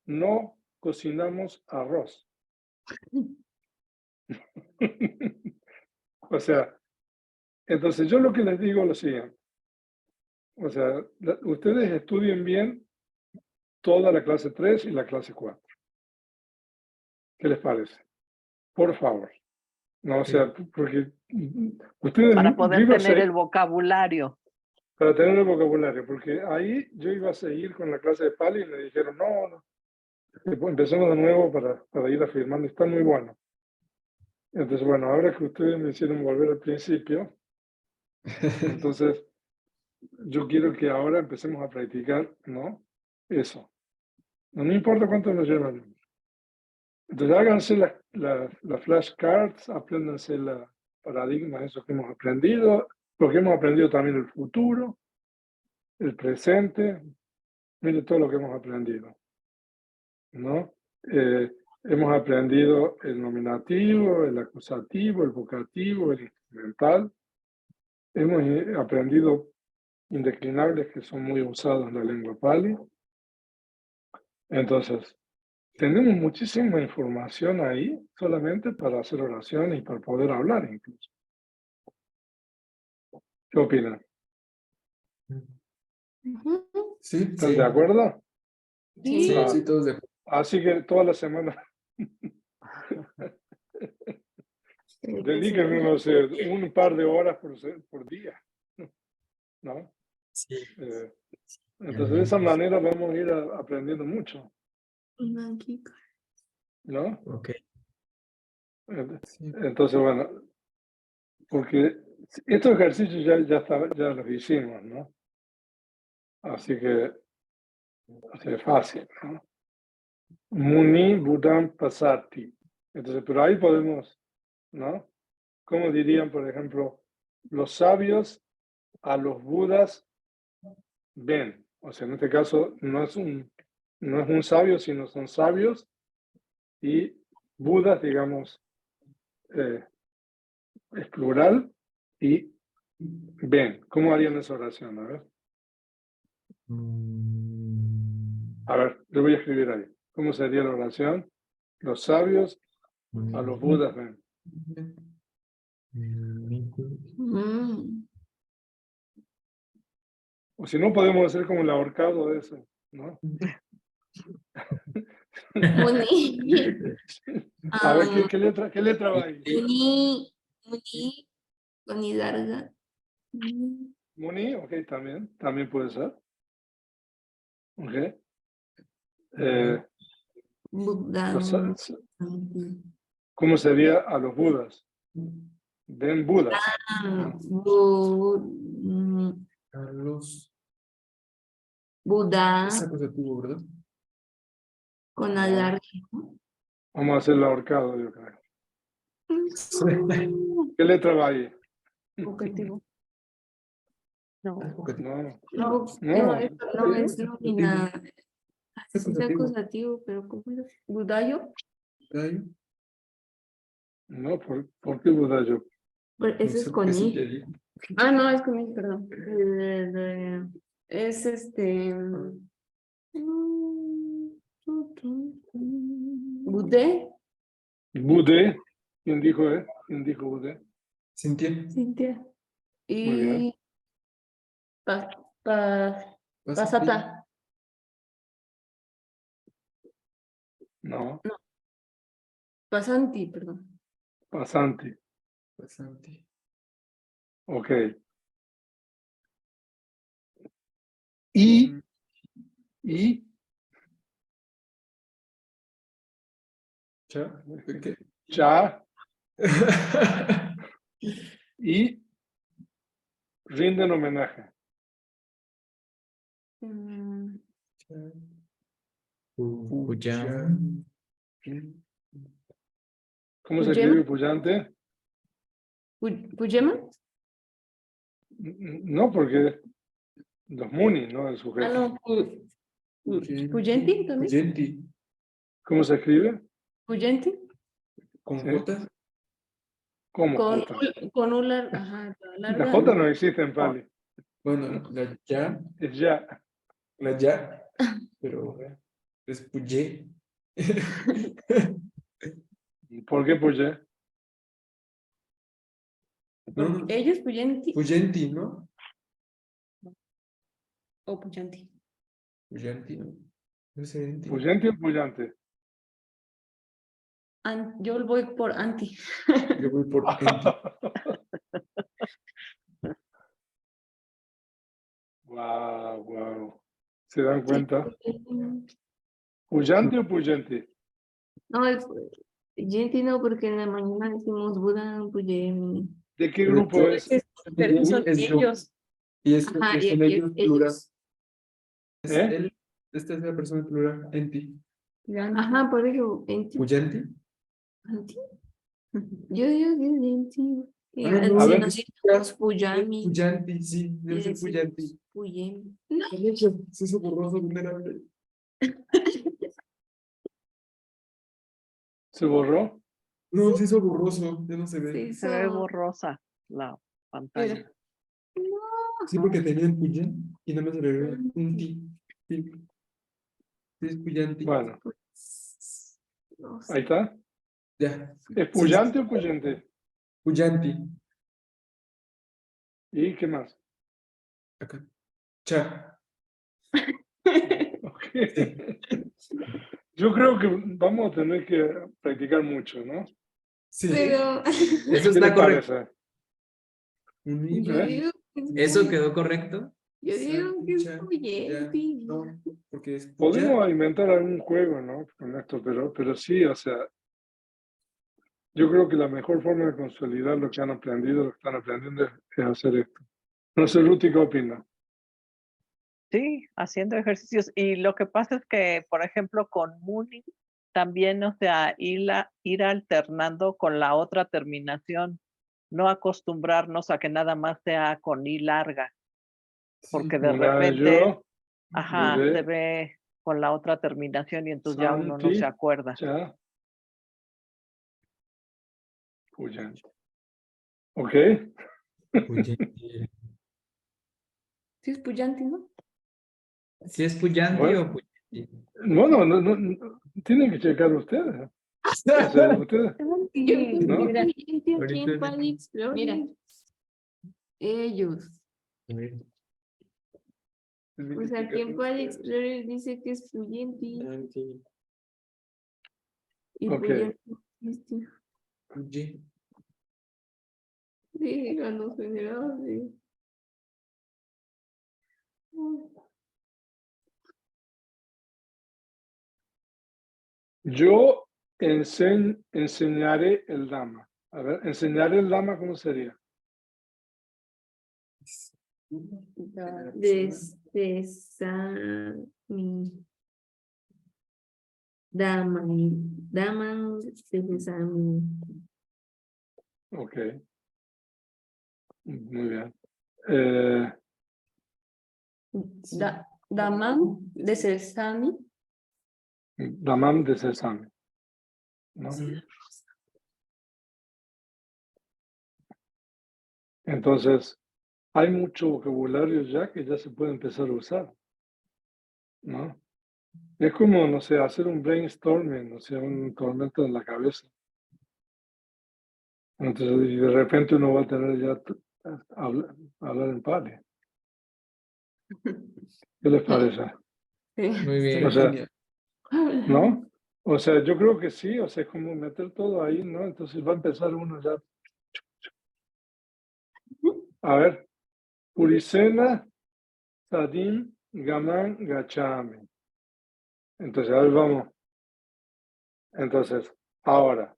no cocinamos arroz. O sea, entonces yo lo que les digo es lo siguiente. O sea, ustedes estudien bien toda la clase 3 y la clase 4. ¿Qué les parece? Por favor. No, o sea, porque ustedes... Para poder yo iba a tener el seguir- vocabulario. Para tener el vocabulario, porque ahí yo iba a seguir con la clase de Pali y me dijeron, no, empecemos de nuevo para ir afirmando, está muy bueno. Entonces, bueno, ahora que ustedes me hicieron volver al principio, entonces yo quiero que ahora empecemos a practicar, ¿no? Eso. No importa cuánto nos llevan. Entonces háganse las flashcards, apréndanse la paradigma, eso que hemos aprendido, lo que hemos aprendido también el futuro, el presente, mire todo lo que hemos aprendido, ¿no? Hemos aprendido el nominativo, el acusativo, el vocativo, el instrumental. Hemos aprendido indeclinables que son muy usados en la lengua pali. Entonces, tenemos muchísima información ahí solamente para hacer oraciones y para poder hablar incluso. ¿Qué opinan? Ujú. Sí, ¿Están de acuerdo? Sí. Ah, sí, todos de acuerdo. así que toda la semana dedíquenme, no sé, un par de horas por día, ¿no? Sí. Entonces, de esa manera vamos a ir aprendiendo mucho, ¿no? Ok. Sí. Entonces, bueno, porque estos ejercicios ya los hicimos, ¿no? Así que es fácil, ¿no? Muni Budam Pasati. Entonces, pero ahí podemos, ¿no? ¿Cómo dirían, por ejemplo, los sabios a los budas ven? O sea, en este caso no es un sabio, sino son sabios y budas, digamos, es plural y ven. ¿Cómo harían esa oración? A ver, le voy a escribir ahí. ¿Cómo sería la oración? Los sabios a los budas ven. Mm. O si no, podemos hacer como el ahorcado de ese, ¿no? Muni. A ver, ¿qué letra va ahí? Muni larga. Muni, ok, también puede ser. Ok. Buda. ¿Cómo sería a los budas? Ven budas. Carlos. Buda Esa cosa tuvo, ¿verdad? con alargue. Vamos a hacer el ahorcado, yo creo. ¿Qué letra va ahí? Vocativo. No. No. No, esto no es nómina. Es Es acusativo, pero ¿cómo es? ¿Budayo? Gallo. No, ¿por qué Budayo? Ese es con I. Ah, no, es con I, perdón. Es Budé. Budé. ¿Quién dijo, ¿Quién dijo Budé? Cintia. Cintia. Muy bien. Y Pasata. No, Pasanti, perdón. Pasanti. Bastante. Ok. Y ¿Ya? ¿Qué? ya y rinden homenaje. Puyam. ¿Cómo se Puyema. escribe puyante? Puyema. No, porque los muni, no el Ah, sujeto. no. Puyenti también. Puyenti. ¿Cómo se escribe? Puyenti. ¿Con Sí. J? ¿Cómo Con, Jota? con un ajá, La larga. J no existe en Pali. Bueno, la ya, Es ya. pero es Puyé. ¿Por qué puye? No, Ellos Puyenti Puyenti, ¿no? o Puyanti. Puyenti, ¿no? No sé, Enti. ¿Puyente o puyante? Yo voy por anti. Yo voy por Enti. Wow, wow. ¿Se dan cuenta? ¿Puyante o puyente? No, Puyenti no, porque en la mañana decimos Buda, Puyemi. ¿De qué Pero grupo yo- es? Pero son es yo. ellos. Y es, Ajá, es un ellos plural. ellos. Es ¿Eh? él, esta es la persona plural, Enti. Ajá, por eso, Enti. Puyenti. Anti. Yo Enti. Y Ah, no, A ver. decimos Puyami. Puyanti, sí, y debe ser decimos Puyanti. Puyemi. Se hizo borroso, vulnerable. ¿Se borró? No, se hizo borroso, ya no se ve. Sí, Se ve borrosa la pantalla. Sí, porque tenía el Puyan y nada más se le ve un ti. Sí, sí, es Puyanti. Bueno, No ahí sé. está. Ya. ¿Es Sí, puyante o puyente? Puyanti. ¿Y qué más? Acá. Cha. Ok. Yo creo que vamos a tener que practicar mucho, ¿no? Sí. Pero Eso ¿Qué está les correcto. parece? yo digo que ¿Eso quedó correcto? Yo digo que es Ya, Puyenti. no, porque es Podemos Puya. inventar algún juego, ¿no? Con esto, pero sí, o sea, yo creo que la mejor forma de consolidar lo que han aprendido, lo que están aprendiendo es hacer esto. No sé, Ruti, ¿qué opina? Sí, haciendo ejercicios. Y lo que pasa es que, por ejemplo, con Muni, también, o sea, ir alternando con la otra terminación, no acostumbrarnos a que nada más sea con I larga, porque de repente, ajá, Budé, se ve con la otra terminación y entonces ya uno no se Santi, acuerda. ya, puyante. ¿Ok? Puyanti. Sí, es Puyanti, ¿no? ¿Si es Puyanti Bueno. o Puyanti? No, tienen que checar ustedes. O sea, ustedes, ¿no? Mira, Ahorita- mira, ellos. A ver. Pues aquí en Pali Explorer dice que es Puyenti. Puyanti. Y Ok. Puyenti existe. Puye. Díganos, generales. Yo enseñaré el Dhamma. A ver, enseñaré el Dhamma, ¿cómo sería? Desesami. Daman desesami. Ok. Muy bien. Daman desesami. Dhammam de Sesame. ¿No? Entonces, hay mucho vocabulario ya que ya se puede empezar a usar, ¿no? Es como, no sé, hacer un brainstorming, o sea, un tormento en la cabeza. Entonces, y de repente uno va a tener ya hablar en pali. ¿Qué les parece? Muy bien, O sea, genial. ¿no? O sea, yo creo que sí, o sea, es como meter todo ahí, ¿no? Entonces va a empezar uno ya. A ver, Puricena, Sadim, Gaman, Gachami. Entonces, a ver, vamos. Entonces, ahora,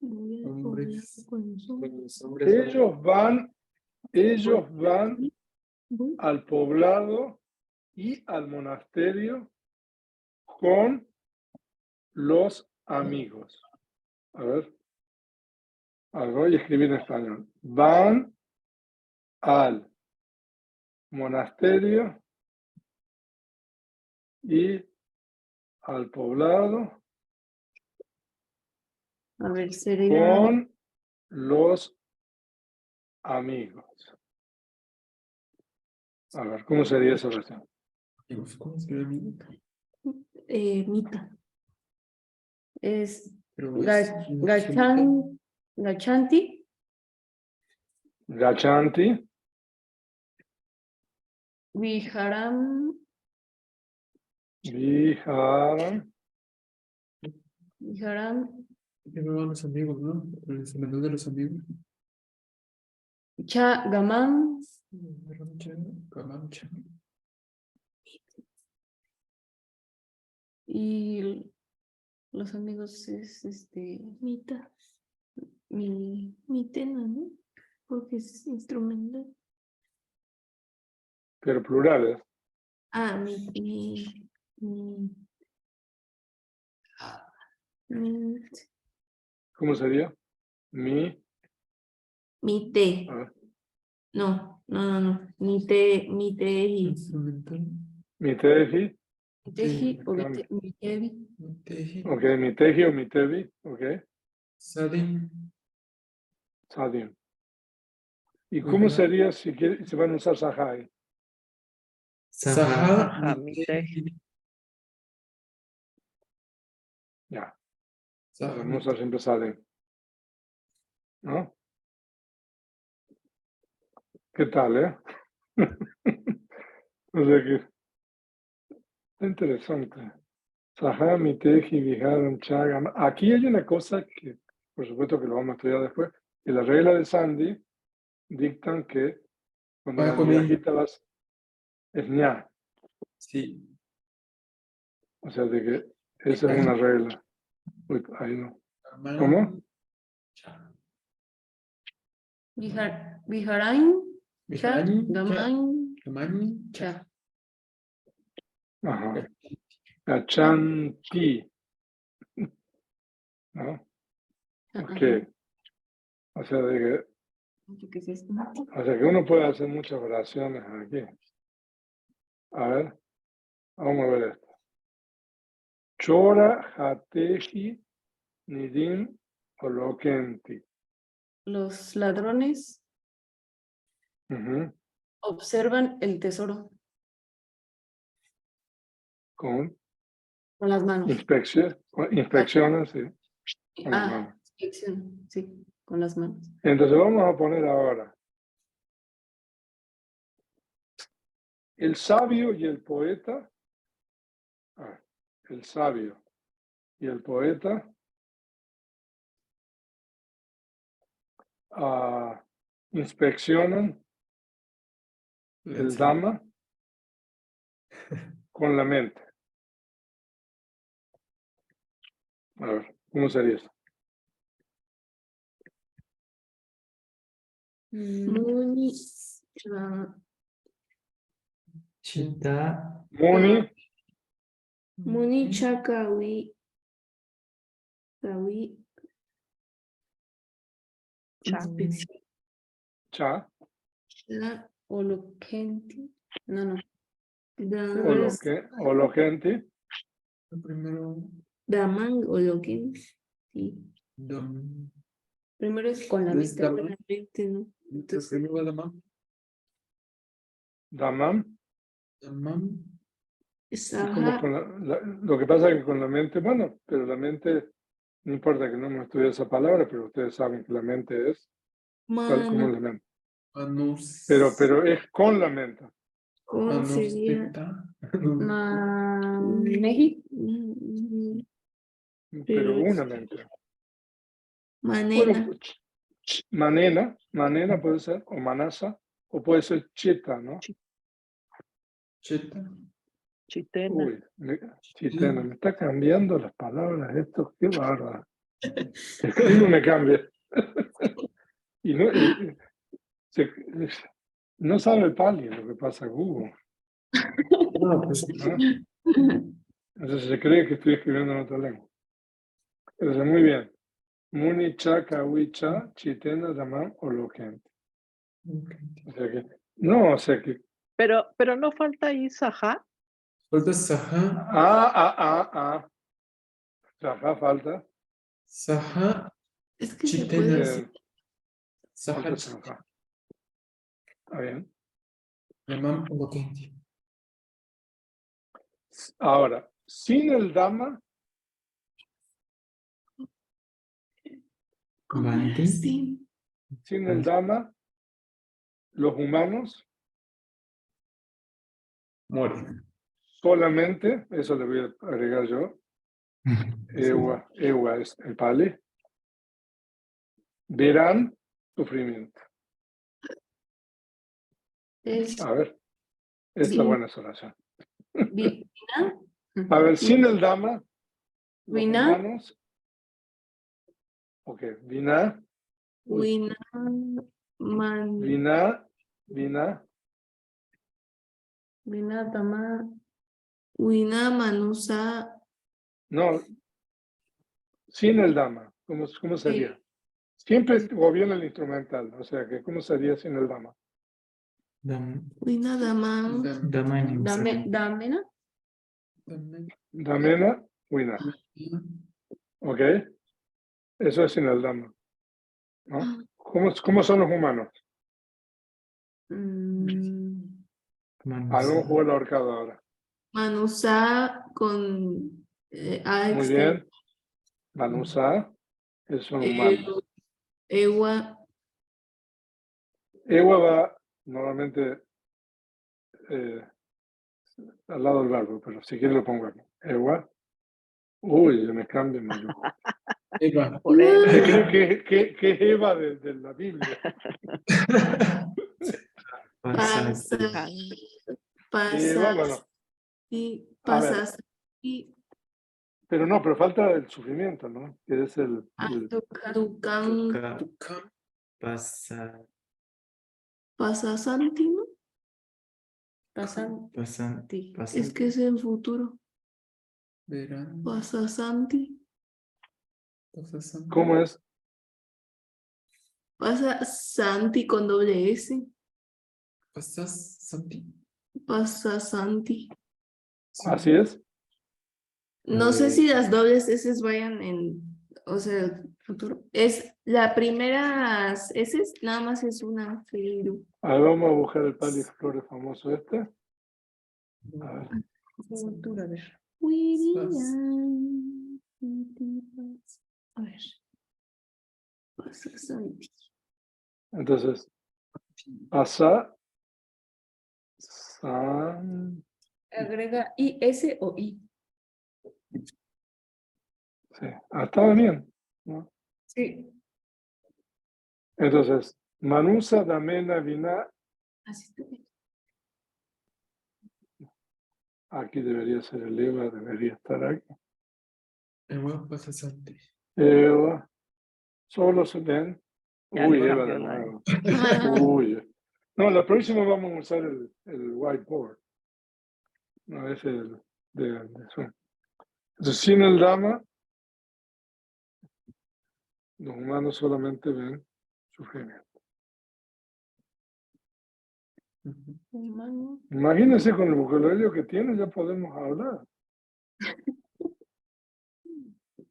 Hombres, con los hombres. ellos van al poblado y al monasterio con los amigos. A ver, voy a escribir en español. Van al monasterio y al poblado A ver, sería con los amigos. A ver, ¿cómo sería esa oración? Amigos, ¿cómo se llama amigo? mita. Es Pero es gachanti, Gachanti, viharam, Viharam, Primero van los amigos, ¿no? El menú de los amigos. cha gaman, Camancha. y los amigos es mita, mi tena, ¿no? Porque es instrumental. pero plurales. Ah, mi ¿Cómo sería? Mi te. a ver, No. Mi teji. Instrumental. mi teji, Mi teji o cambia. mi tevi. Teji. Ok, mi teji o mi tevi, ok, Sadim. Sadim. ¿Y cómo sería si se van a usar Sahai? Saha. Ajá, mi teji. Ya, Saha. vamos a usar siempre Sadim. ¿No? ¿Qué tal, O sea que está interesante. Sahá, Miteji, Viharam, Chagam. Aquí hay una cosa que, por supuesto que lo vamos a estudiar después, que la regla de Sandy dictan que cuando la Va con ella. migajita vas, es ña. Sí. O sea, de que esa es una regla. Uy, ahí no. Caman. ¿Cómo? Viharain, cha, Viharain, gaman, Caman. cha. Ajá. Gachanti. ¿No? Ok. O sea, ¿Qué es esto? que uno puede hacer muchas oraciones aquí. A ver, vamos a ver esto. Chora, Hateji, Nidim, Olokenti. Los ladrones Ujú. observan el tesoro Con con las manos. inspecciones, sí, con las manos. Inspección, sí, con las manos. Entonces vamos a poner ahora el sabio y el poeta. El sabio y el poeta inspeccionan el Dhamma con la mente. A ver, ¿cómo sería eso? Muni, Chinta. Muni, Muni chakawi, Cha. inspección. cha, La olokenti. No. ologenti, Primero. Daman olokenti. Sí. Dom. Primero es con la Es mente, con Dama. la mente, ¿no? Entonces, primero va Damam. Damam. Damam. Es Y como ajá, con lo que pasa es que con la mente, bueno, pero la mente, no importa que no hemos estudiado esa palabra, pero ustedes saben que la mente es, ¿cómo es la mente? Manus. Pero es con la mente. ¿cómo sería? Manusteta. México. Pero Pero una es mente. manena. Bueno, manena puede ser, o manasa, o puede ser chita, ¿no? Cheta. Chitena. Uy, chitena, me está cambiando las palabras, esto, qué bárbaro. Escribo y me cambia. Y no sabe el pali lo que pasa Google, No, pues ¿no? Entonces se cree que estoy escribiendo en otra lengua. Entonces, muy bien. Muni cha, kawicha, chitena, damam o lokent. O sea que, no, o sea que, Pero no falta ahí Sajá. falta Saha. Ajá, falta. Saha. Es que se Chitena. puede. Bien, Saha. falta Sanja. Está bien. Damam Lokenti. Ahora, sin el dama, ¿Cómo era Vanti. así? sin el dama, los humanos More. solamente, eso le voy a agregar yo, Ewa es el pali, verán sufrimiento. Es A ver, esta Vin- buena es oración. Vina. A ver, sin el dama, los Vina. humanos, ok, vina, Wina. vina, Vina Tama. Wina Manusa. no, sin el dama, ¿cómo sería? Siempre gobierna el instrumental, o sea que, ¿cómo sería sin el dama? Wina Daman. Dama en Damena. Damena, wina, ok, eso es sin el dama, ¿no? ¿Cómo son los humanos? Vamos a jugar la ahorcado ahora. Manusa con A Muy externo. bien, Vanusa, son humanos. Ewa. Ewa va normalmente al lado del verbo, pero si quieres lo pongo aquí. Ewa. Uy, yo me cambio, me ayudo. Eva. Por Eva. Creo que es Eva de la Biblia. Pasa. Eva, bueno, Pasas. Y a ver, pasas. Y pero falta el sufrimiento, ¿no? Que es el Tucan. Tukam. Pasa. Pasasanti, ¿no? Pasanti. Pasanti. Es que es en futuro. Verán. Pasasanti. Pasasanti. ¿cómo es? Pasa Santi con doble S. Pasas Santi. Pasasanti. Así es. No sé si las dobles S vayan en, o sea, futuro. Es la primera S, nada más es una. Pero A ver, vamos a buscar el Pali Flores famoso este. A ver. futuro, a ver. A ver. Pasasanti. Entonces, pasa, san, Agrega IS o I. sí, estaba bien, ¿no? Sí. Entonces, Manusa, Damena, Vina, Así está bien. aquí debería ser el Eva, debería estar aquí. Eva pasa Santi. Eva, solo se ven. Ya Uy, lo Eva de cambió la nuevo. Uy. No, la próxima vamos a usar el whiteboard. No, ese de Zoom. Entonces, sin el Dama, los humanos solamente ven sufrimiento. Humano. Imagínense con el vocabulario que tiene, ya podemos hablar.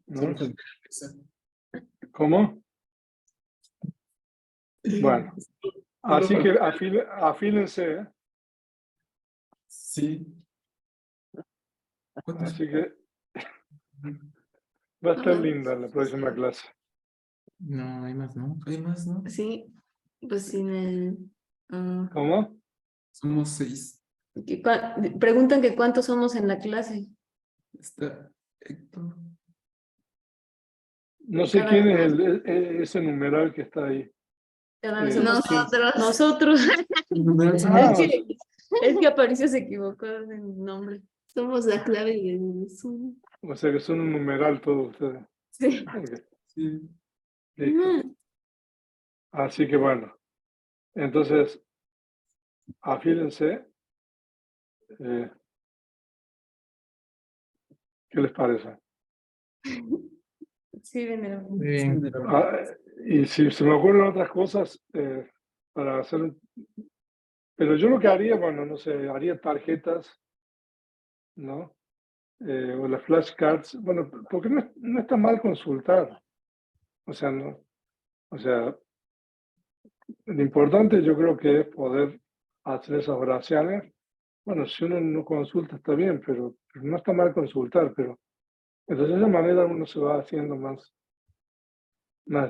¿No? Solo con esa. ¿Cómo? Bueno, así que afílense, ¿eh? Sí. ¿Cuántos? Así que va a estar linda la próxima clase. No, hay más, ¿no? Hay más, ¿no? Sí, pues sin el... ¿Cómo? Somos 6. preguntan que cuántos somos en la clase. Está Héctor. No sé Cada- quién es ese numeral que está ahí. cada vez Eh, somos sí. nosotros. El numeral Es Ah, que Aparicio se equivocó en el nombre. Somos la clave de Zoom. o sea que son un numeral todos ustedes. Sí. Ok, Sí. listo. Ujú. Así que bueno, entonces, afílense. ¿Qué les parece? Sí, venerable. Muy bien. Ah, y si se me ocurren otras cosas para hacer, pero yo lo que haría, bueno, no sé, haría tarjetas, ¿no? O las flashcards, bueno, porque no está mal consultar, o sea, no, o sea, lo importante yo creo que es poder hacer esas oraciones. Bueno, si uno no consulta está bien, pero no está mal consultar, pero entonces de esa manera uno se va haciendo más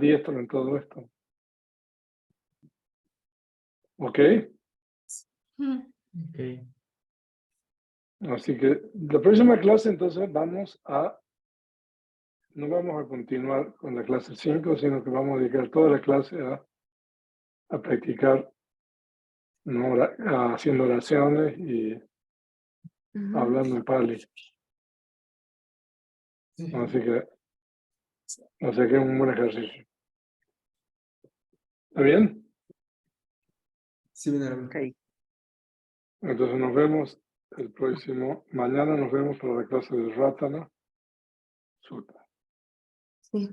diestro en todo esto. ¿Ok? Ujú. Ok. Así que la próxima clase entonces no vamos a continuar con la clase 5, sino que vamos a dedicar toda la clase a practicar, ¿no? Haciendo oraciones y Ujú. hablando en Pali. Sí. Así que es un buen ejercicio. ¿Está bien? Sí, venerable. Ok. Entonces nos vemos mañana nos vemos para la clase del Ratana Sutta. Sí.